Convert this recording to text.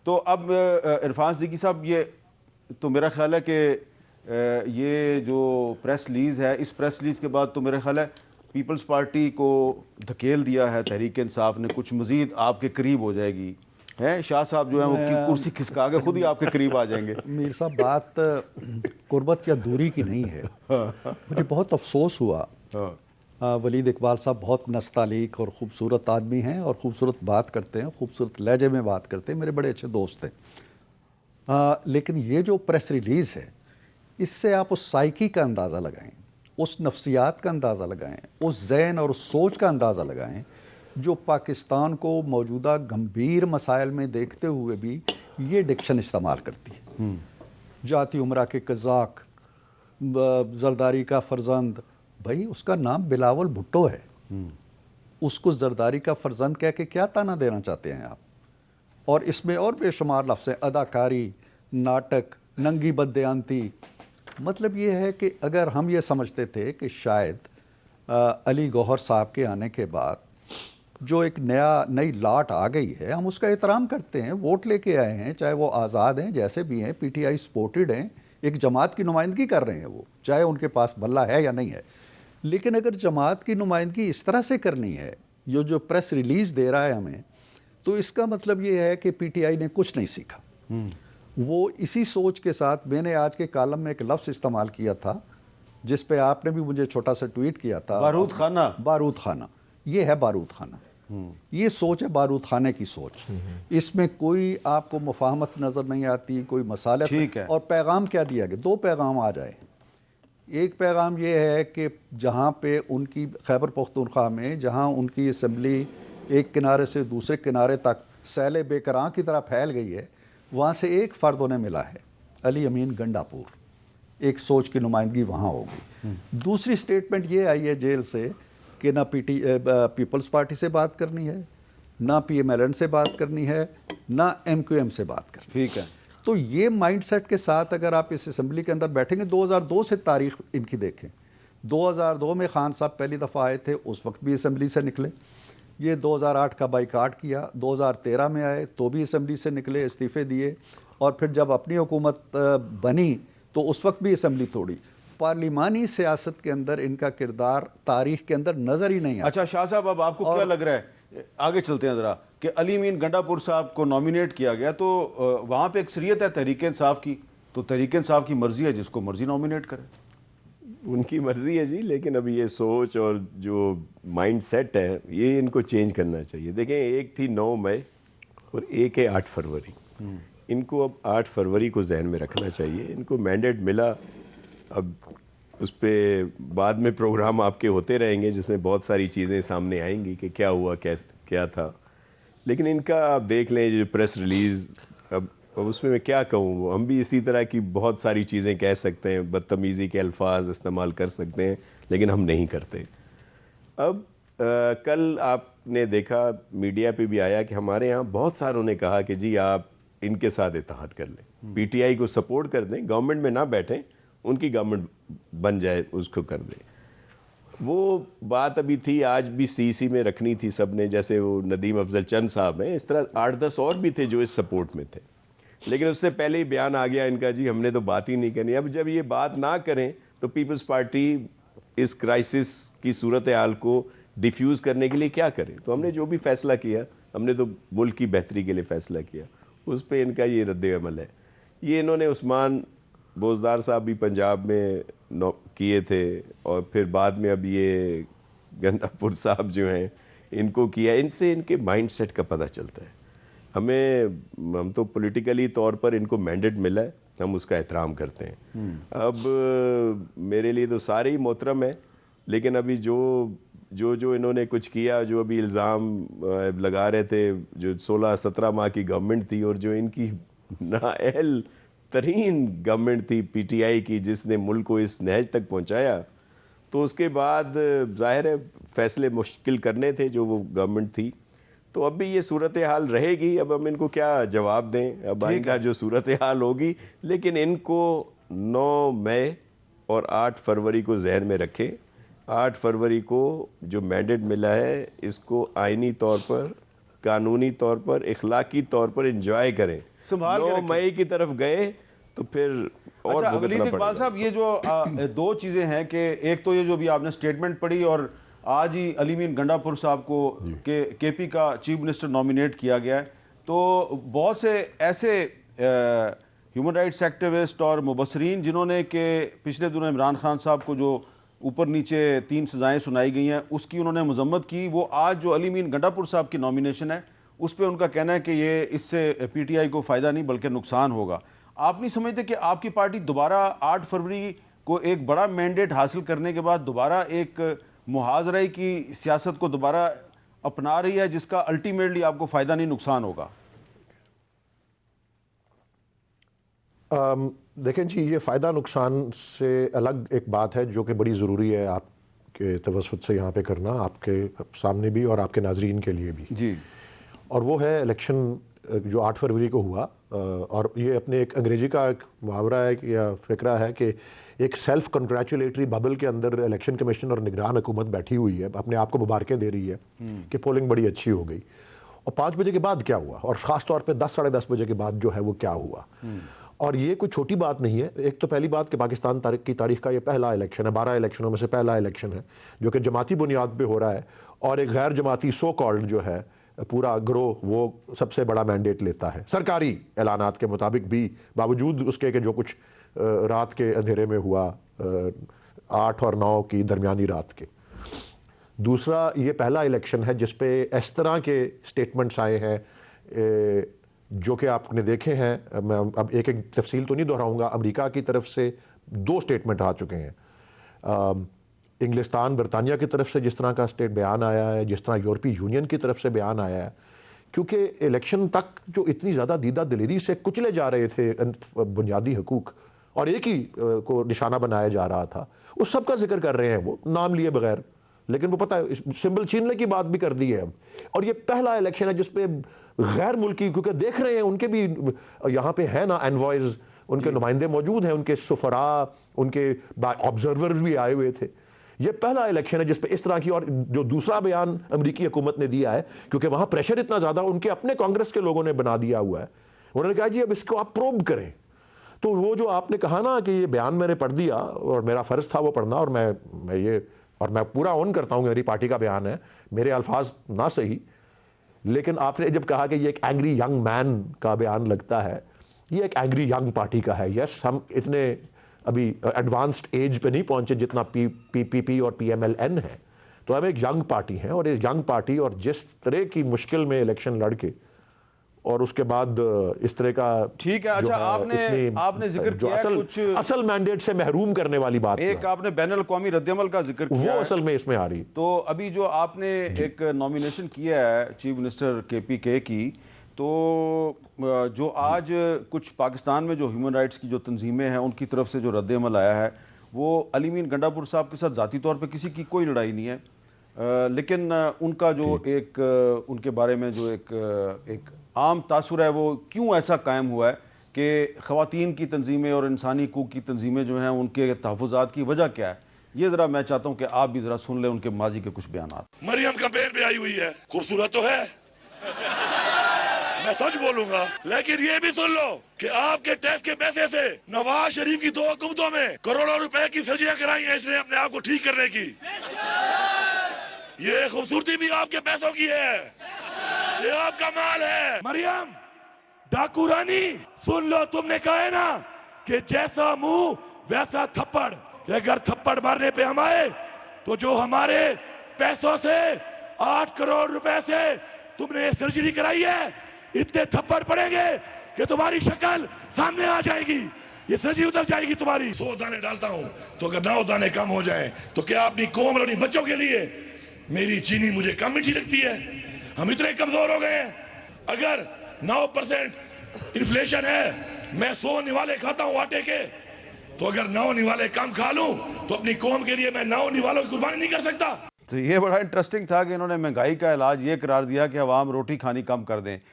تو اب عرفان صدیقی صاحب، یہ تو میرا خیال ہے کہ یہ جو پریس ریلیز ہے، اس پریس ریلیز کے بعد تو میرا خیال ہے پیپلز پارٹی کو دھکیل دیا ہے تحریک انصاف نے، کچھ مزید آپ کے قریب ہو جائے گی. شاہ صاحب جو ہیں وہ کرسی کھسکا کے خود ہی آپ کے قریب آ جائیں گے. میر صاحب بات قربت یا دوری کی نہیں ہے. مجھے بہت افسوس ہوا. ولید اقبال صاحب بہت نستعلیق اور خوبصورت آدمی ہیں اور خوبصورت بات کرتے ہیں، خوبصورت لہجے میں بات کرتے ہیں، میرے بڑے اچھے دوست ہیں. لیکن یہ جو پریس ریلیز ہے، اس سے آپ اس سائیکی کا اندازہ لگائیں، اس نفسیات کا اندازہ لگائیں، اس ذہن اور اس سوچ کا اندازہ لگائیں جو پاکستان کو موجودہ گمبھیر مسائل میں دیکھتے ہوئے بھی یہ ڈکشن استعمال کرتی ہے. جاتی عمرہ کے قزاق، زرداری کا فرزند، بھائی اس کا نام بلاول بھٹو ہے. اس کو زرداری کا فرزند کہہ کے کیا تانا دینا چاہتے ہیں آپ؟ اور اس میں اور بے شمار لفظ ہیں، اداکاری، ناٹک، ننگی بددیانتی. مطلب یہ ہے کہ اگر ہم یہ سمجھتے تھے کہ شاید علی گوہر صاحب کے آنے کے بعد جو ایک نئی لاٹ آ گئی ہے، ہم اس کا احترام کرتے ہیں، ووٹ لے کے آئے ہیں، چاہے وہ آزاد ہیں جیسے بھی ہیں، پی ٹی آئی سپورٹڈ ہیں، ایک جماعت کی نمائندگی کر رہے ہیں وہ، چاہے ان کے پاس بلہ ہے یا نہیں ہے. لیکن اگر جماعت کی نمائندگی اس طرح سے کرنی ہے، یہ جو پریس ریلیز دے رہا ہے ہمیں، تو اس کا مطلب یہ ہے کہ پی ٹی آئی نے کچھ نہیں سیکھا. وہ اسی سوچ کے ساتھ، میں نے آج کے کالم میں ایک لفظ استعمال کیا تھا جس پہ آپ نے بھی مجھے چھوٹا سا ٹویٹ کیا تھا، بارود خانہ. بارود خانہ، یہ ہے بارود خانہ. یہ سوچ ہے بارود خانے کی سوچ. اس میں کوئی آپ کو مفاہمت نظر نہیں آتی، کوئی مصالحت. اور پیغام کیا دیا گیا؟ 2 پیغام آ جائے. ایک پیغام یہ ہے کہ جہاں پہ ان کی خیبر پختونخوا میں، جہاں ان کی اسمبلی ایک کنارے سے دوسرے کنارے تک سیل بے کراں کی طرح پھیل گئی ہے، وہاں سے ایک فرد انہیں ملا ہے، علی امین گنڈاپور. ایک سوچ کی نمائندگی وہاں ہوگی. دوسری سٹیٹمنٹ یہ آئی ہے جیل سے کہ نہ پیپلز پارٹی سے بات کرنی ہے، نہ پی ایم ایل این سے بات کرنی ہے، نہ ایم کیو ایم سے بات کرنی. ٹھیک ہے. تو یہ مائنڈ سیٹ کے ساتھ اگر آپ اس اسمبلی کے اندر بیٹھیں گے، 2002 سے تاریخ ان کی دیکھیں، 2002 میں خان صاحب پہلی دفعہ آئے تھے، اس وقت بھی اسمبلی سے نکلے. یہ 2008 کا بائیکاٹ کیا، 2013 میں آئے تو بھی اسمبلی سے نکلے، استعفے دیے، اور پھر جب اپنی حکومت بنی تو اس وقت بھی اسمبلی توڑی. پارلیمانی سیاست کے اندر ان کا کردار تاریخ کے اندر نظر ہی نہیں آتا. اچھا شاہ صاحب، اب آپ کو کیا لگ رہا ہے، آگے چلتے ہیں ذرا، کہ علی امین گنڈاپور صاحب کو نامینیٹ کیا گیا تو وہاں پہ اکثریت ہے تحریک انصاف کی، تو تحریک انصاف کی مرضی ہے، جس کو مرضی نامینیٹ کرے. ان کی مرضی ہے جی، لیکن ابھی یہ سوچ اور جو مائنڈ سیٹ ہے یہ ان کو چینج کرنا چاہیے. دیکھیں، ایک تھی 9 مئی اور ایک ہے 8 فروری. ان کو اب 8 فروری کو ذہن میں رکھنا چاہیے. ان کو مینڈیٹ ملا، اب اس پہ بعد میں پروگرام آپ کے ہوتے رہیں گے جس میں بہت ساری چیزیں سامنے آئیں گی کہ کیا ہوا، کیا تھا. لیکن ان کا آپ دیکھ لیں جو پریس ریلیز، اب اس میں کیا کہوں، ہم بھی اسی طرح کی بہت ساری چیزیں کہہ سکتے ہیں، بدتمیزی کے الفاظ استعمال کر سکتے ہیں، لیکن ہم نہیں کرتے. اب کل آپ نے دیکھا میڈیا پہ بھی آیا کہ ہمارے یہاں بہت ساروں نے کہا کہ جی آپ ان کے ساتھ اتحاد کر لیں، پی ٹی آئی کو سپورٹ کر دیں، گورنمنٹ میں نہ بیٹھیں، ان کی گورنمنٹ بن جائے، اس کو کر دیں. وہ بات ابھی تھی، آج بھی سی سی میں رکھنی تھی سب نے، جیسے وہ ندیم افضل چند صاحب ہیں، اس طرح 8-10 اور بھی تھے جو اس سپورٹ میں تھے. لیکن اس سے پہلے ہی بیان آ گیا ان کا، جی ہم نے تو بات ہی نہیں کرنی. اب جب یہ بات نہ کریں تو پیپلز پارٹی اس کرائسس کی صورتحال کو ڈیفیوز کرنے کے لیے کیا کرے؟ تو ہم نے جو بھی فیصلہ کیا، ہم نے تو ملک کی بہتری کے لیے فیصلہ کیا، اس پہ ان کا یہ رد عمل ہے. یہ انہوں نے عثمان بوزدار صاحب بھی پنجاب میں کیے تھے، اور پھر بعد میں اب یہ گنڈاپور صاحب جو ہیں ان کو کیا. ان سے ان کے مائنڈ سیٹ کا پتہ چلتا ہے. ہم تو پولیٹیکلی طور پر ان کو مینڈیٹ ملا ہے، ہم اس کا احترام کرتے ہیں. اب میرے لیے تو سارے ہی محترم ہیں، لیکن ابھی جو انہوں نے کچھ کیا، جو ابھی الزام لگا رہے تھے، جو 16-17 ماہ کی گورنمنٹ تھی اور جو ان کی نااہل ترین گورنمنٹ تھی پی ٹی آئی کی، جس نے ملک کو اس نہج تک پہنچایا، تو اس کے بعد ظاہر ہے فیصلے مشکل کرنے تھے جو وہ گورنمنٹ تھی. تو اب بھی یہ صورتحال رہے گی. اب ہم ان کو کیا جواب دیں، اب آئندہ جو صورتحال ہوگی. لیکن ان کو 9 مئی اور 8 فروری کو ذہن میں رکھیں. 8 فروری کو جو مینڈیٹ ملا ہے، اس کو آئینی طور پر قانونی طور پر اخلاقی طور پر انجوائے کریں. سنبھال کے 9 مئی کی طرف گئے تو پھر اور اچھا ولید بھگتنا اقبال پڑے گا. صاحب، یہ جو دو چیزیں ہیں کہ ایک تو یہ جو بھی آپ نے سٹیٹمنٹ پڑھی اور آج ہی علی مین گنڈا پور صاحب کو کے پی کا چیف منسٹر نامینیٹ کیا گیا ہے، تو بہت سے ایسے ہیومن رائٹس ایکٹیوسٹ اور مبصرین جنہوں نے کہ پچھلے دنوں عمران خان صاحب کو جو اوپر نیچے 3 سزائیں سنائی گئی ہیں اس کی انہوں نے مذمت کی، وہ آج جو علی مین گنڈا پور صاحب کی نامینیشن ہے اس پہ ان کا کہنا ہے کہ یہ اس سے پی ٹی آئی کو فائدہ نہیں بلکہ نقصان ہوگا. آپ نہیں سمجھتے کہ آپ کی پارٹی دوبارہ 8 فروری کو ایک بڑا مینڈیٹ حاصل کرنے کے بعد دوبارہ ایک محاذرے کی سیاست کو دوبارہ اپنا رہی ہے جس کا الٹیمیٹلی آپ کو فائدہ نہیں نقصان ہوگا؟ دیکھیں جی، یہ فائدہ نقصان سے الگ ایک بات ہے جو کہ بڑی ضروری ہے آپ کے توسط سے یہاں پہ کرنا، آپ کے سامنے بھی اور آپ کے ناظرین کے لیے بھی. جی. اور وہ ہے الیکشن جو 8 فروری کو ہوا، اور یہ اپنے ایک انگریزی کا ایک محاورہ ہے یا فقرہ ہے کہ ایک سیلف کنگریچولیٹری ببل کے اندر الیکشن کمیشن اور نگران حکومت بیٹھی ہوئی ہے، اپنے آپ کو مبارکیں دے رہی ہے کہ پولنگ بڑی اچھی ہو گئی. اور 5 بجے کے بعد کیا ہوا، اور خاص طور پہ 10 ساڑھے 10 بجے کے بعد جو ہے وہ کیا ہوا. اور یہ کوئی چھوٹی بات نہیں ہے. ایک تو پہلی بات کہ پاکستان کی تاریخ کا یہ پہلا الیکشن ہے، 12 الیکشنوں میں سے پہلا الیکشن ہے جو کہ جماعتی بنیاد پہ ہو رہا ہے، اور ایک غیر جماعتی سو کالڈ جو ہے پورا گروہ وہ سب سے بڑا مینڈیٹ لیتا ہے سرکاری اعلانات کے مطابق بھی، باوجود اس کے کہ جو کچھ رات کے اندھیرے میں ہوا 8 اور 9 کی درمیانی رات کے. دوسرا، یہ پہلا الیکشن ہے جس پہ اس طرح کے سٹیٹمنٹس آئے ہیں جو کہ آپ نے دیکھے ہیں. میں اب ایک تفصیل تو نہیں دہراؤں گا. امریکہ کی طرف سے 2 سٹیٹمنٹ آ چکے ہیں. انگلستان، برطانیہ کی طرف سے جس طرح کا سٹیٹ بیان آیا ہے، جس طرح یورپی یونین کی طرف سے بیان آیا ہے، کیونکہ الیکشن تک جو اتنی زیادہ دیدہ دلیری سے کچلے جا رہے تھے بنیادی حقوق اور ایک ہی کو نشانہ بنایا جا رہا تھا، اس سب کا ذکر کر رہے ہیں وہ نام لیے بغیر. لیکن وہ پتہ ہے سمبل چھیننے کی بات بھی کر دی ہے اب. اور یہ پہلا الیکشن ہے جس پہ غیر ملکی، کیونکہ دیکھ رہے ہیں ان کے بھی یہاں پہ ہے نا انوائز، ان کے نمائندے موجود ہیں، ان کے سفراء، ان کے آبزرور بھی آئے ہوئے تھے. یہ پہلا الیکشن ہے جس پہ اس طرح کی. اور جو دوسرا بیان امریکی حکومت نے دیا ہے، کیونکہ وہاں پریشر اتنا زیادہ ان کے اپنے کانگریس کے لوگوں نے بنا دیا ہوا ہے، انہوں نے کہا جی اب اس کو آپ پروب کریں. تو وہ جو آپ نے کہا نا کہ یہ بیان میں نے پڑھ دیا اور میرا فرض تھا وہ پڑھنا، اور میں پورا اون کرتا ہوں کہ میری پارٹی کا بیان ہے، میرے الفاظ نہ صحیح، لیکن آپ نے جب کہا کہ یہ ایک اینگری ینگ مین کا بیان لگتا ہے، یہ ایک اینگری ینگ پارٹی کا ہے. یس، ہم اتنے ابھی ایڈوانسڈ ایج پہ نہیں پہنچے جتنا پی پی اور پی ایم ایل این ہے، تو ہم ایک ینگ پارٹی ہیں. اور ایک ینگ پارٹی اور جس طرح کی مشکل میں الیکشن لڑ کے اور اس کے بعد اس طرح کا ٹھیک ہے. اچھا، آپ نے ذکر کیا کچھ اصل مینڈیٹ سے محروم کرنے والی بات، ایک آپ نے بین الاقوامی رد عمل کا ذکر کیا، وہ اصل میں اس میں آ رہی. تو ابھی جو آپ نے ایک نامینیشن کیا ہے چیف منسٹر کے پی کے کی، تو جو آج کچھ پاکستان میں جو ہیومن رائٹس کی جو تنظیمیں ہیں ان کی طرف سے جو رد عمل آیا ہے، وہ علی مین گنڈا پور صاحب کے ساتھ ذاتی طور پہ کسی کی کوئی لڑائی نہیں ہے، لیکن ان کا جو ایک ان کے بارے میں جو ایک عام تاثر ہے وہ کیوں ایسا قائم ہوا ہے کہ خواتین کی تنظیمیں اور انسانی حقوق کی تنظیمیں جو ہیں ان کے تحفظات کی وجہ کیا ہے؟ یہ ذرا میں چاہتا ہوں کہ آپ بھی ذرا سن لیں ان کے ماضی کے کچھ بیانات. مریم کمپین پہ آئی ہوئی ہے، خوبصورت تو ہے، میں سچ بولوں گا، لیکن یہ بھی سن لو کہ آپ کے ٹیکس کے پیسے سے نواز شریف کی 2 حکومتوں میں کروڑوں روپے کی سرجریاں کرائی ہیں اس نے اپنے آپ کو ٹھیک کرنے کی. یہ خوبصورتی بھی آپ کے پیسوں کی ہے، یہ آپ کا مال ہے. مریم ڈاکو رانی، سن لو، تم نے کہا ہے نا کہ جیسا منہ ویسا تھپڑ، کہ اگر تھپڑ مارنے پہ ہم آئے تو جو ہمارے پیسوں سے 8 کروڑ روپے سے تم نے یہ سرجری کرائی ہے، اتنے تھپڑ پڑیں گے کہ تمہاری شکل سامنے آ جائے گی، یہ سرجری اتر جائے گی تمہاری. 100 دانے ڈالتا ہوں تو اگر 9 دانے کم ہو جائیں تو کیا اپنی قوم اور اپنی بچوں کے لیے میری چینی مجھے کم میٹھی لگتی ہے؟ ہم اتنے کمزور ہو گئے ہیں. اگر 9% انفلیشن ہے، میں 100 نوالے کھاتا ہوں آٹے کے، تو اگر 9 نوالے کم کھا لوں تو اپنی قوم کے لیے میں 9 نوالوں کی قربانی نہیں کر سکتا. تو یہ بڑا انٹرسٹنگ تھا کہ انہوں نے مہنگائی کا علاج یہ قرار دیا کہ عوام روٹی کھانی کم کر دیں.